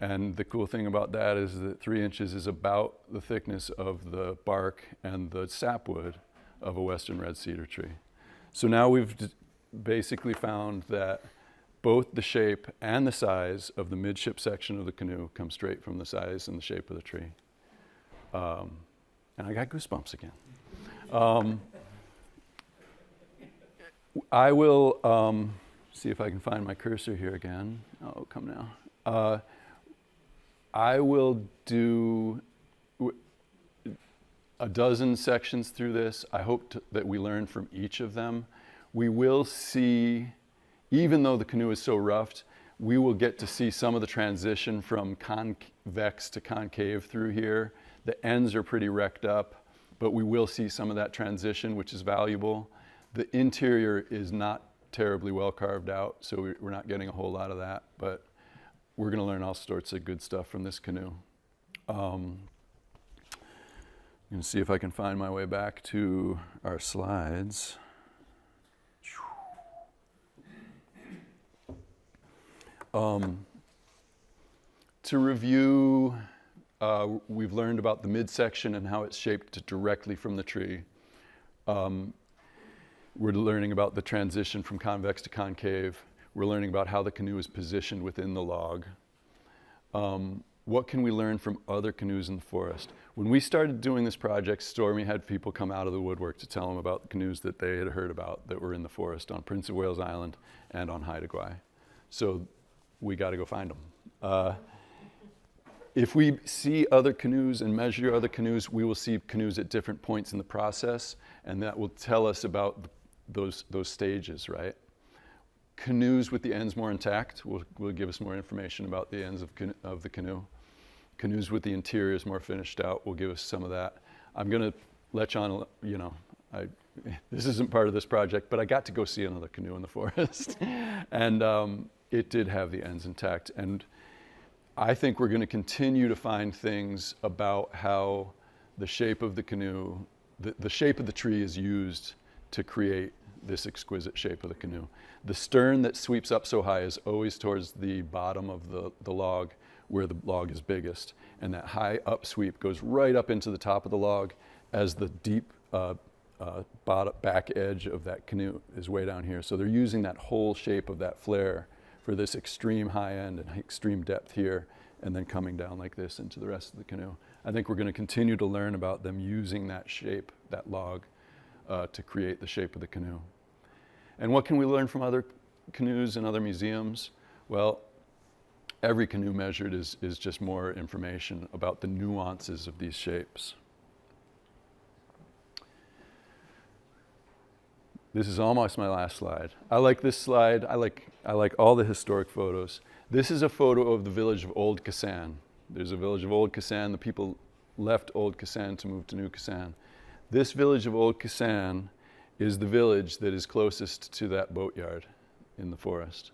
And the cool thing about that is that 3 inches is about the thickness of the bark and the sapwood of a western red cedar tree. So now we've basically found that both the shape and the size of the midship section of the canoe come straight from the size and the shape of the tree. And I got goosebumps again. I will see if I can find my cursor here again. Oh, come now. I will do a dozen sections through this. I hope that we learn from each of them. We will see, even though the canoe is so roughed, we will get to see some of the transition from convex to concave through here. The ends are pretty wrecked up, but we will see some of that transition, which is valuable. The interior is not terribly well carved out, so we're not getting a whole lot of that, but we're going to learn all sorts of good stuff from this canoe. I'm going to see if I can find my way back to our slides. To review, we've learned about the midsection and how it's shaped directly from the tree. We're learning about the transition from convex to concave. We're learning about how the canoe is positioned within the log. What can we learn from other canoes in the forest? When we started doing this project, Stormy had people come out of the woodwork to tell them about the canoes that they had heard about that were in the forest on Prince of Wales Island and on Haida Canoe. So we got to go find them. If we see other canoes and measure other canoes, we will see canoes at different points in the process, and that will tell us about those stages, right? Canoes with the ends more intact will give us more information about the ends of the canoe. Canoes with the interiors more finished out will give us some of that. I'm going to let you on, this isn't part of this project, but I got to go see another canoe in the forest. And it did have the ends intact. And I think we're going to continue to find things about how the shape of the canoe, the shape of the tree is used to create this exquisite shape of the canoe. The stern that sweeps up so high is always towards the bottom of the log, where the log is biggest. And that high up sweep goes right up into the top of the log as the deep back edge of that canoe is way down here. So they're using that whole shape of that flare for this extreme high end and extreme depth here, and then coming down like this into the rest of the canoe. I think we're going to continue to learn about them using that shape, that log, to create the shape of the canoe. And what can we learn from other canoes and other museums? Well, every canoe measured is just more information about the nuances of these shapes. This is almost my last slide. I like this slide. I like all the historic photos. This is a photo of the village of Old Kasa'an. There's a village of Old Kasa'an. The people left Old Kasa'an to move to New Kasa'an. This village of Old Kasa'an is the village that is closest to that boatyard in the forest.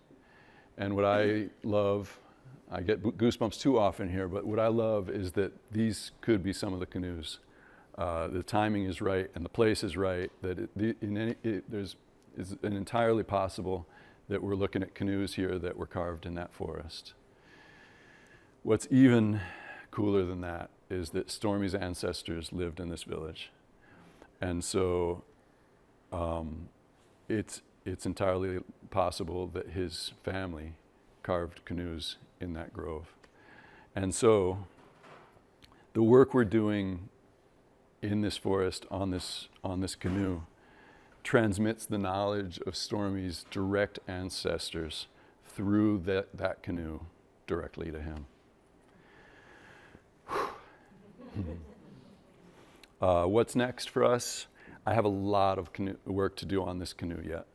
And what I love I get goosebumps too often here, but what I love is that these could be some of the canoes. The timing is right and the place is right, that there's an entirely possible that we're looking at canoes here that were carved in that forest. What's even cooler than that is that Stormy's ancestors lived in this village. And so it's entirely possible that his family carved canoes in that grove. And so the work we're doing in this forest on this canoe transmits the knowledge of Stormy's direct ancestors through that canoe directly to him. What's next for us? I have a lot of work to do on this canoe yet.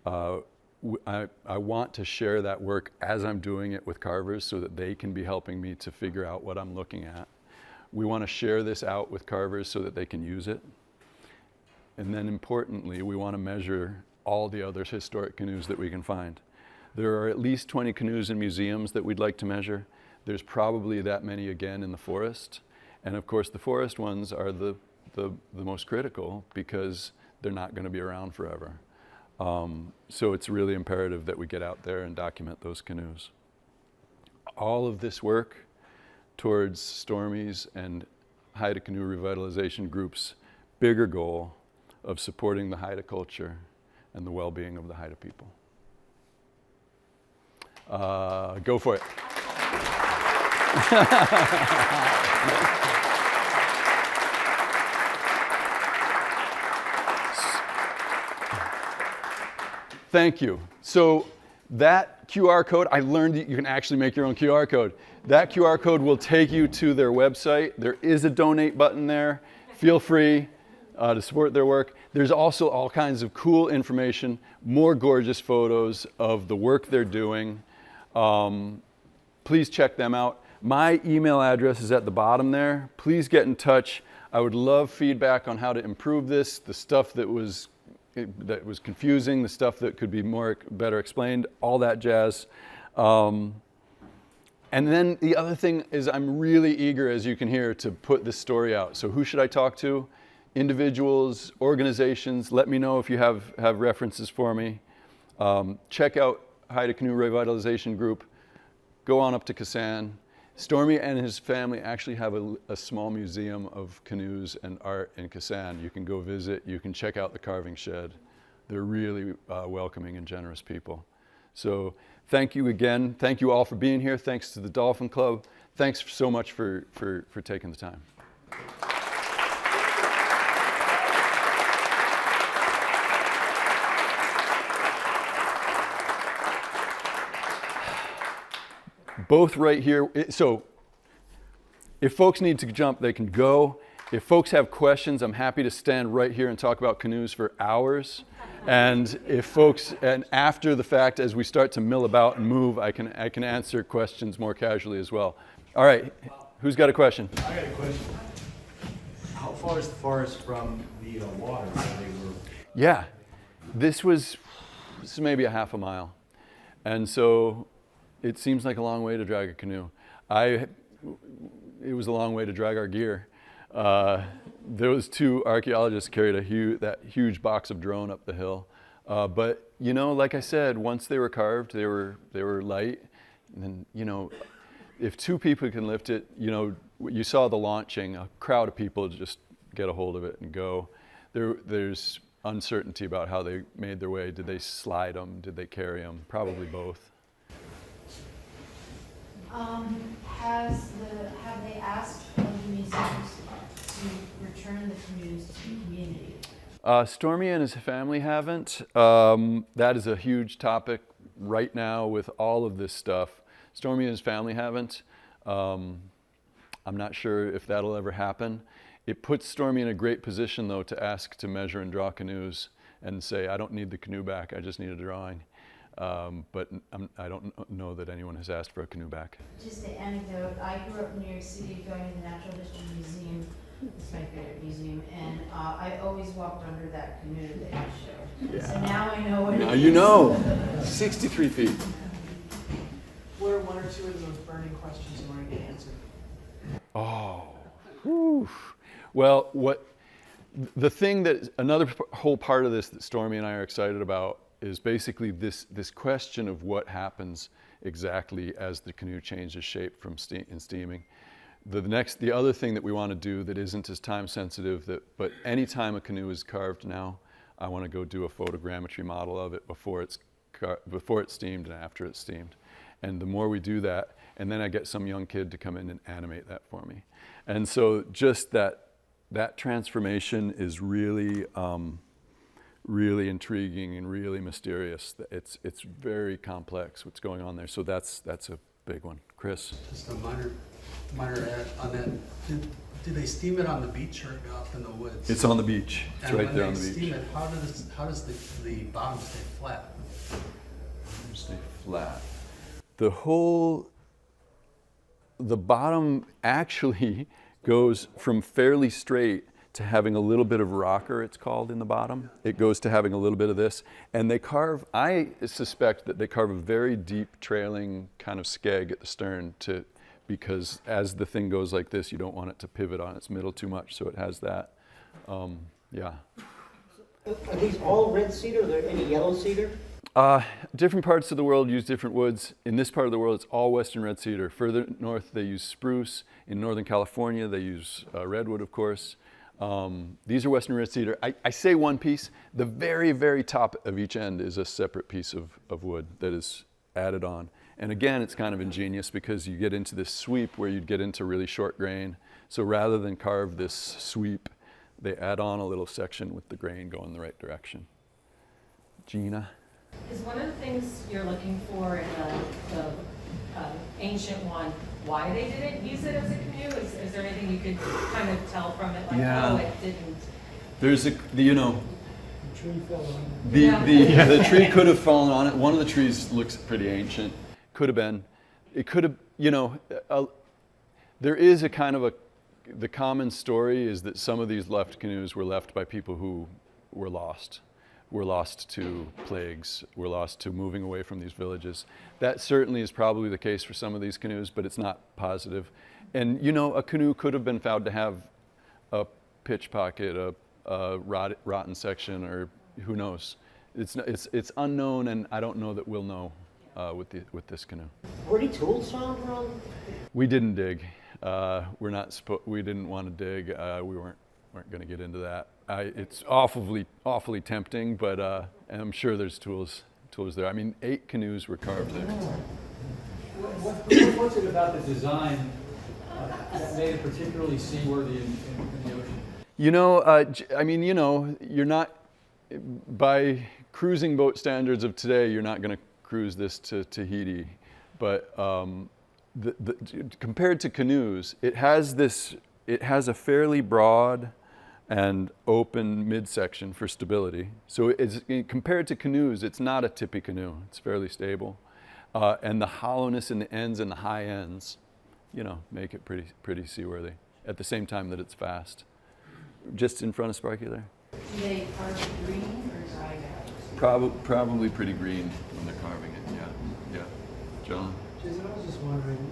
I want to share that work as I'm doing it with carvers so that they can be helping me to figure out what I'm looking at. We want to share this out with carvers so that they can use it. And then importantly, we want to measure all the other historic canoes that we can find. There are at least 20 canoes in museums that we'd like to measure. There's probably that many again in the forest. And of course, the forest ones are the most critical because they're not going to be around forever. So it's really imperative that we get out there and document those canoes. All of this work towards Stormy's and Haida Canoe Revitalization Group's bigger goal of supporting the Haida culture and the well-being of the Haida people. Go for it. Thank you. So that QR code, I learned that you can actually make your own QR code. That QR code will take you to their website. There is a donate button there. Feel free to support their work. There's also all kinds of cool information, more gorgeous photos of the work they're doing. Please check them out. My email address is at the bottom there. Please get in touch. I would love feedback on how to improve this, the stuff that was confusing, the stuff that could be better explained, all that jazz. And then the other thing is I'm really eager, as you can hear, to put this story out. So who should I talk to? Individuals, organizations, let me know if you have references for me. Check out Haida Canoe Revitalization Group. Go on up to Kasa'an. Stormy and his family actually have a small museum of canoes and art in Kasa'an. You can go visit, you can check out the carving shed. They're really welcoming and generous people. So thank you again. Thank you all for being here. Thanks to the Dolphin Club. Thanks so much for taking the time. Both right here. So if folks need to jump, they can go. If folks have questions, I'm happy to stand right here and talk about canoes for hours. And if folks, and after the fact, as we start to mill about and move, I can answer questions more casually as well. All right, who's got a question? I got a question. How far is the forest from the water where they were? Yeah, this is maybe a half a mile. And so it seems like a long way to drag a canoe. It was a long way to drag our gear. Those two archaeologists carried that huge box of drone up the hill. But you know, like I said, once they were carved, they were light. And then, you know, if two people can lift it, you know, you saw the launching, a crowd of people just get a hold of it and go. There's uncertainty about how they made their way. Did they slide them? Did they carry them? Probably both. Have they asked the museums to return the canoes to the community? Stormy and his family haven't. That is a huge topic right now with all of this stuff. Stormy and his family haven't. I'm not sure if that'll ever happen. It puts Stormy in a great position, though, to ask to measure and draw canoes and say, I don't need the canoe back, I just need a drawing. But I don't know that anyone has asked for a canoe back. Just an anecdote, I grew up in New York City going to the Natural History Museum. It's my favorite museum, and I always walked under that canoe that you showed. Yeah. So now I know what it is. Now you know. 63 feet. What are one or two of the most burning questions you want to get answered? Oh, whew. Well, the thing that, another whole part of this that Stormy and I are excited about is basically this question of what happens exactly as the canoe changes shape from steaming. The other thing that we want to do that isn't as time sensitive, but anytime a canoe is carved now, I want to go do a photogrammetry model of it before it's steamed and after it's steamed. And the more we do that, and then I get some young kid to come in and animate that for me. And so just that transformation is really, really intriguing and really mysterious. It's very complex what's going on there. So that's a big one. Chris? Just a minor add on that. Do they steam it on the beach or up in the woods? It's on the beach. It's And right there on when the they beach. steam it, how does the bottom stay flat? Stay flat. The bottom actually goes from fairly straight to having a little bit of rocker, it's called, in the bottom. It goes to having a little bit of this. And they carve, I suspect that they carve a very deep trailing kind of skeg at the stern because as the thing goes like this, you don't want it to pivot on its middle too much, so it has that. Yeah. Are these all red cedar? Are there any yellow cedar? Different parts of the world use different woods. In this part of the world, it's all western red cedar. Further north, they use spruce. In Northern California, they use redwood, of course. These are western red cedar. I say one piece. The very, very top of each end is a separate piece of wood that is added on. And again, it's kind of ingenious because you get into this sweep where you'd get into really short grain. So rather than carve this sweep, they add on a little section with the grain going the right direction. Gina? Is one of the things you're looking for in the ancient one, why they didn't use it as a canoe? Is there anything you could kind of tell from it, like, Yeah. oh, it didn't? There's you know, The tree fell on the tree could have fallen on it. One of the trees looks pretty ancient. Could have been. It could have, you know, there is a kind of the common story is that some of these left canoes were left by people who were lost. Were lost to plagues, were lost to moving away from these villages. That certainly is probably the case for some of these canoes, but it's not positive. And you know, a canoe could have been found to have a pitch pocket, a rotten section, or who knows. It's unknown, and I don't know that we'll know with this canoe. Were any tools found around? We didn't dig. We didn't want to dig. We weren't going to get into that. It's awfully tempting, but I'm sure there's tools there. I mean, 8 canoes were carved there. What's it about the design that made it particularly seaworthy in the ocean? You know, I mean, you know, you're not, by cruising boat standards of today, you're not going to cruise this to Tahiti, but compared to canoes, it has a fairly broad and open midsection for stability. So compared to canoes, it's not a tippy canoe. It's fairly stable. And the hollowness in the ends and the high ends, you know, make it pretty seaworthy at the same time that it's fast. Just in front of Sparky there. Do they carve green or dry? Probably pretty green when they're carving it, yeah. John? Jason, I was just wondering,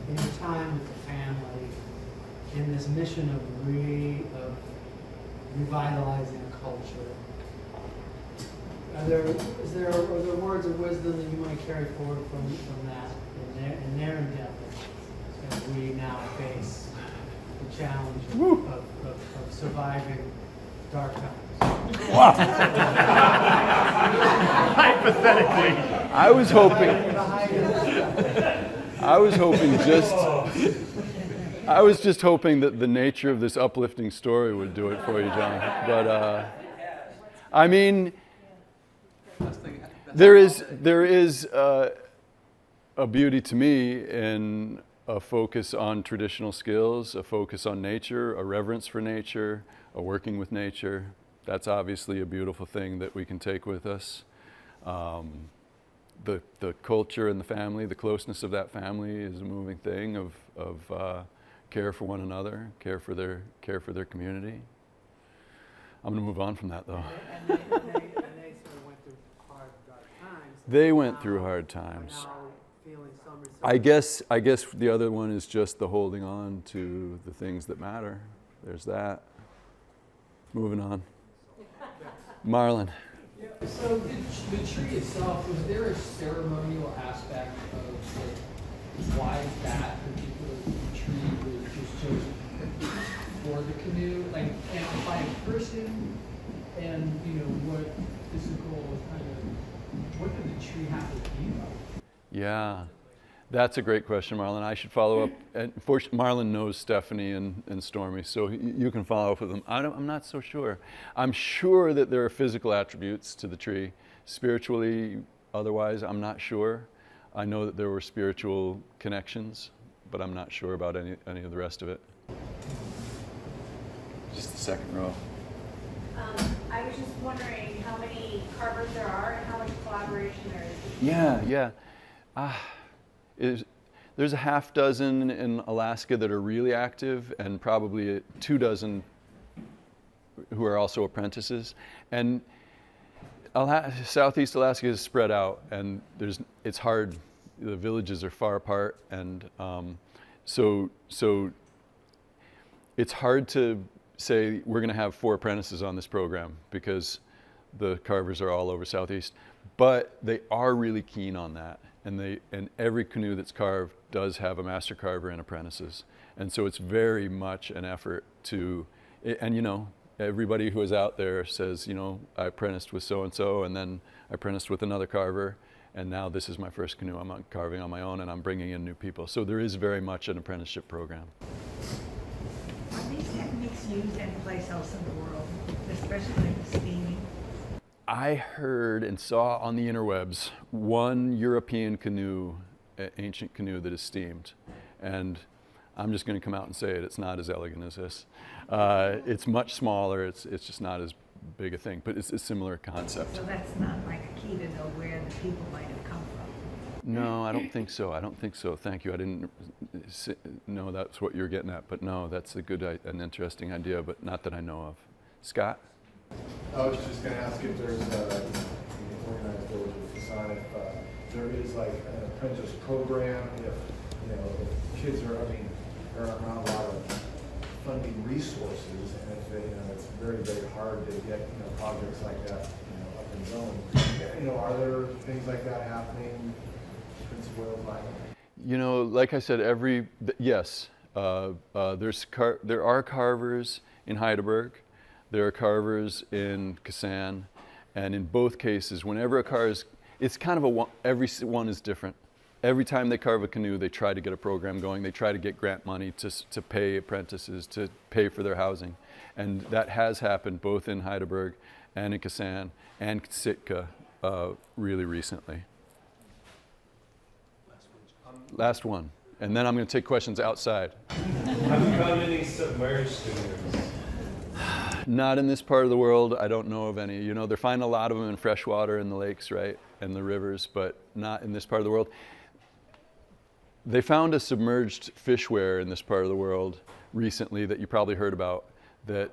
in your time with the family, in this mission of revitalizing a culture, are there words of wisdom that you might carry forward from that in their endeavor as we now face the challenge of surviving dark times? Hypothetically. I was just hoping that the nature of this uplifting story would do it for you, John. But I mean, there is a beauty to me in a focus on traditional skills, a focus on nature, a reverence for nature, a working with nature. That's obviously a beautiful thing that we can take with us. The culture and the family, the closeness of that family is a moving thing of care for one another, care for their community. I'm going to move on from that though. And they sort of went through hard, dark times. They went through hard times. Now feeling reserve. I guess the other one is just the holding on to the things that matter. There's that. Moving on. Marlon. Yeah, so the tree itself, was there a ceremonial aspect of why that particular tree was just chosen for the canoe? Like, and by a person, and you know, what physical kind of, what did the tree have to be about? Yeah, that's a great question, Marlon. I should follow up. And Marlon knows Stephanie and Stormy, so you can follow up with them. I'm not so sure. I'm sure that there are physical attributes to the tree. Spiritually, otherwise, I'm not sure. I know that there were spiritual connections, but I'm not sure about any of the rest of it. Just the second row. I was just wondering how many carvers there are and how much collaboration there is. Yeah. There's a half dozen in Alaska that are really active, and probably 24 who are also apprentices. And Southeast Alaska is spread out, and it's hard. The villages are far apart, and so it's hard to say we're going to have 4 apprentices on this program because the carvers are all over Southeast. But they are really keen on that, and every canoe that's carved does have a master carver and apprentices, and so it's very much an effort to. And you know, everybody who is out there says, you know, I apprenticed with so and so, and then I apprenticed with another carver, and now this is my first canoe. I'm carving on my own, and I'm bringing in new people. So there is very much an apprenticeship program. Are these techniques used anyplace else in the world, especially like steaming? I heard and saw on the interwebs one European canoe, ancient canoe that is steamed, and I'm just going to come out and say it. It's not as elegant as this. It's much smaller. It's just not as big a thing, but it's a similar concept. So that's not like a key to know where the people might have come from. No, I don't think so. Thank you. I didn't know that's what you're getting at, but no, that's a good, an interesting idea, but not that I know of. Scott? I was just going to ask if there's an organized village of Kasa'an, if there is like an apprentice program, if you know, if kids are, there are not a lot of funding resources, and if they, you know, it's very, very hard to get, you know, projects like that, you know, up and going. You know, are there things like that happening, Prince of Wales Island? You know, like I said, yes, there are carvers in Heidelberg. There are carvers in Kasa'an, and in both cases, whenever a car is, it's kind of every one is different. Every time they carve a canoe, they try to get a program going. They try to get grant money to pay apprentices, to pay for their housing. And that has happened both in Heidelberg and in Kasa'an and Sitka really recently. Last one. And then I'm going to take questions outside. Have you found any submerged canoes? Not in this part of the world. I don't know of any. You know, they're finding a lot of them in freshwater in the lakes, right, and the rivers, but not in this part of the world. They found a submerged fishware in this part of the world recently that you probably heard about that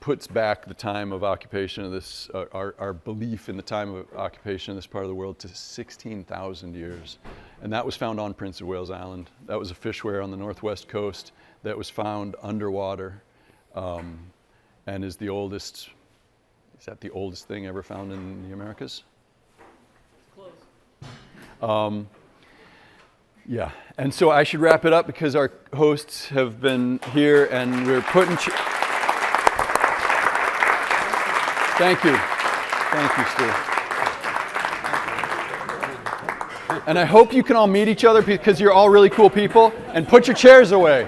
puts back the time of occupation of this, our belief in the time of occupation in this part of the world to 16,000 years. And that was found on Prince of Wales Island. That was a fishware on the northwest coast that was found underwater. And is the oldest, is that the oldest thing ever found in the Americas? Close. Yeah, and so I should wrap it up because our hosts have been here and we're putting, thank you, Stu. And I hope you can all meet each other because you're all really cool people, and put your chairs away.